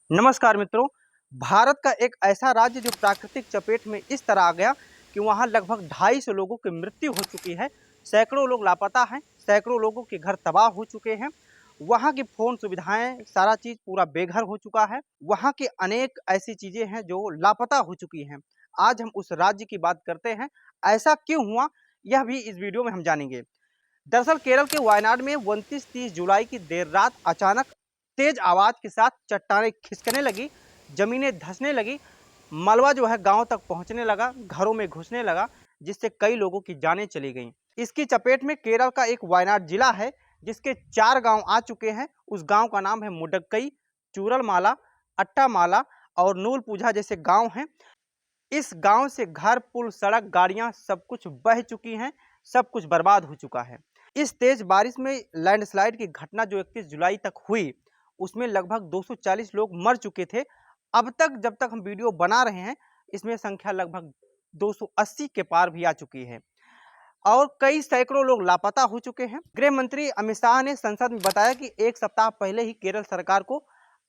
नमस्कार मित्रों। भारत का एक ऐसा राज्य जो प्राकृतिक चपेट में इस तरह आ गया कि वहां लगभग 250 लोगों की मृत्यु हो चुकी है। सैकड़ों लोग लापता हैं, सैकड़ों लोगों के घर तबाह हो चुके हैं। वहां की फोन सुविधाएं, सारा चीज पूरा बेघर हो चुका है। वहां की अनेक ऐसी चीजें हैं जो लापता हो चुकी हैं। आज हम उस राज्य की बात करते हैं। ऐसा क्यों हुआ, यह भी इस वीडियो में हम जानेंगे। दरअसल केरल के वायनाड में 29-30 जुलाई की देर रात अचानक तेज आवाज के साथ चट्टानें खिसकने लगी, जमीनें धंसने लगी, मलबा जो है गांव तक पहुंचने लगा, घरों में घुसने लगा, जिससे कई लोगों की जानें चली गईं। इसकी चपेट में केरल का एक वायनाड जिला है जिसके 4 गांव आ चुके हैं। उस गांव का नाम है मुडक्कई, चूरलमाला, अट्टामाला और नूलपूझा जैसे गांव हैं। इस गांव से घर, पुल, सड़क, गाड़ियां सब कुछ बह चुकी हैं, सब कुछ बर्बाद हो चुका है। इस तेज बारिश में लैंडस्लाइड की घटना जो 31 जुलाई तक हुई, उसमें लगभग 240 लोग मर चुके थे। अब तक जब तक हम वीडियो बना रहे हैं, इसमें संख्या लगभग 280 के पार भी आ चुकी है और कई सैकड़ों लोग लापता हो चुके हैं। गृह मंत्री अमित शाह ने संसद में बताया कि एक सप्ताह पहले ही केरल सरकार को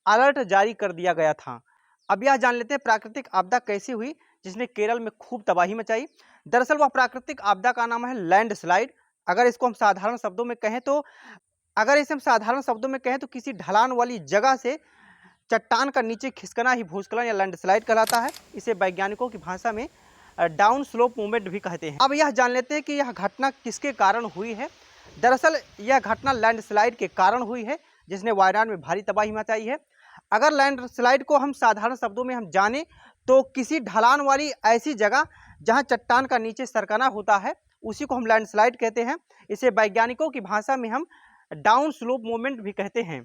अलर्ट जारी कर दिया गया था। अब यह जान लेते हैं प्राकृतिक आपदा कैसी हुई जिसने केरल में खूब तबाही मचाई। दरअसल वह प्राकृतिक आपदा का नाम है लैंडस्लाइड। अगर इसको हम साधारण शब्दों में कहें तो किसी ढलान वाली जगह से चट्टान का नीचे खिसकना ही भूस्खलन या लैंडस्लाइड कहलाता है। इसे वैज्ञानिकों की भाषा में डाउन स्लोप मूवमेंट भी कहते हैं। अब यह जान लेते हैं कि यह घटना किसके कारण हुई है। दरअसल यह घटना लैंडस्लाइड के कारण हुई है जिसने वायनाड में भारी तबाही मचाई है। अगर लैंडस्लाइड को हम साधारण शब्दों में हम जाने तो किसी ढलान वाली ऐसी जगह जहां चट्टान का नीचे सरकना होता है, उसी को हम लैंडस्लाइड कहते हैं। इसे वैज्ञानिकों की भाषा में हम डाउन स्लोप मूवमेंट भी कहते हैं।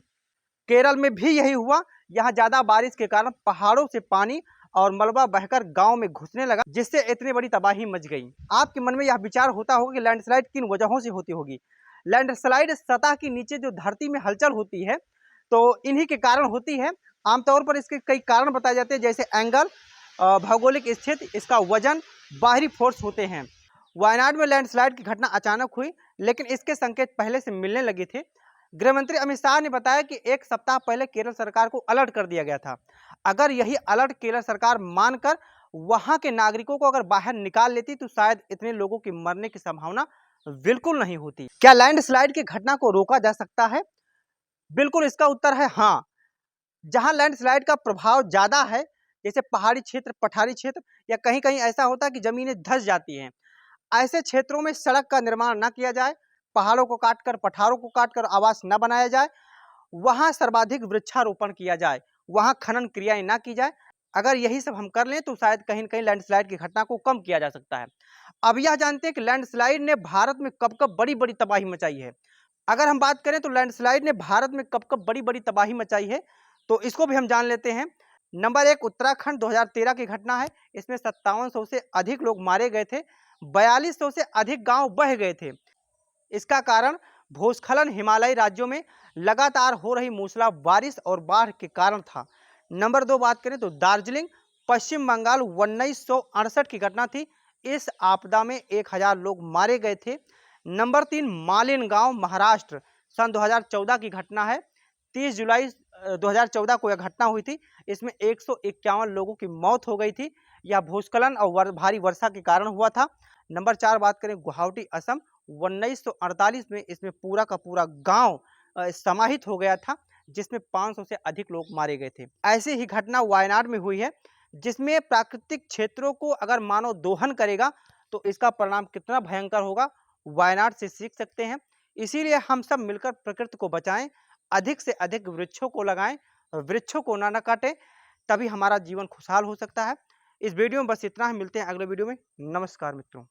केरल में भी यही हुआ। यहाँ ज्यादा बारिश के कारण पहाड़ों से पानी और मलबा बहकर गांव में घुसने लगा, जिससे इतनी बड़ी तबाही मच गई। आपके मन में यह विचार होता होगा कि लैंडस्लाइड किन वजहों से होती होगी। लैंडस्लाइड सतह के नीचे जो धरती में हलचल होती है, तो इन्हीं के कारण होती है। आमतौर पर इसके कई कारण बताए जाते हैं, जैसे एंगल, भौगोलिक स्थिति, इसका वजन, बाहरी फोर्स होते हैं। वायनाड में लैंडस्लाइड की घटना अचानक हुई, लेकिन इसके संकेत पहले से मिलने लगे थे। गृह मंत्री अमित शाह ने बताया कि एक सप्ताह पहले केरल सरकार को अलर्ट कर दिया गया था। अगर यही अलर्ट केरल सरकार मानकर वहां के नागरिकों को अगर बाहर निकाल लेती तो शायद इतने लोगों की मरने की संभावना बिल्कुल नहीं होती। क्या लैंडस्लाइड की घटना को रोका जा सकता है? बिल्कुल, इसका उत्तर है हाँ। जहां लैंडस्लाइड का प्रभाव ज्यादा है, जैसे पहाड़ी क्षेत्र, पठारी क्षेत्र, या कहीं कहीं ऐसा होता है कि जमीनें धंस जाती हैं, ऐसे क्षेत्रों में सड़क का निर्माण न किया जाए, पहाड़ों को काटकर, पठारों को काटकर आवास न बनाया जाए, वहां सर्वाधिक वृक्षारोपण किया जाए, वहां खनन क्रियाएं ना की जाए। अगर यही सब हम कर लें तो शायद कहीं न कहीं लैंडस्लाइड की घटना को कम किया जा सकता है। अब यह जानते हैं कि लैंडस्लाइड ने भारत में कब कब बड़ी बड़ी तबाही मचाई है। अगर हम बात करें तो लैंडस्लाइड ने भारत में कब कब बड़ी बड़ी तबाही मचाई है, तो इसको भी हम जान लेते हैं। नंबर 1 उत्तराखंड 2013 की घटना है। इसमें 5700 से अधिक लोग मारे गए थे, 4200 से अधिक गांव बह गए थे। इसका कारण भूस्खलन हिमालयी राज्यों में लगातार हो रही मूसलाधार बारिश और बाढ़ के कारण था। नंबर 2 बात करें तो दार्जिलिंग, पश्चिम बंगाल 1968 की घटना थी। इस आपदा में 1000 लोग मारे गए थे। नंबर 3 मालिन गांव, महाराष्ट्र, सन 2014 की घटना है। 30 जुलाई 2014 को यह घटना हुई थी। इसमें 151 लोगों की मौत हो गई थी। यह भूस्खलन और भारी वर्षा के कारण हुआ था। नंबर 4 बात करें गुवाहाटी, असम, 1948 में इसमें पूरा का पूरा गांव समाहित हो गया था, जिसमें 500 से अधिक लोग मारे गए थे। ऐसी ही घटना वायनाड में हुई है, जिसमें प्राकृतिक क्षेत्रों को अगर मानव दोहन करेगा तो इसका परिणाम कितना भयंकर होगा, वायनाड से सीख सकते हैं। इसीलिए हम सब मिलकर प्रकृति को बचाएं, अधिक से अधिक वृक्षों को लगाएं, वृक्षों को ना काटें, तभी हमारा जीवन खुशहाल हो सकता है। इस वीडियो में बस इतना ही। मिलते हैं अगले वीडियो में। नमस्कार मित्रों।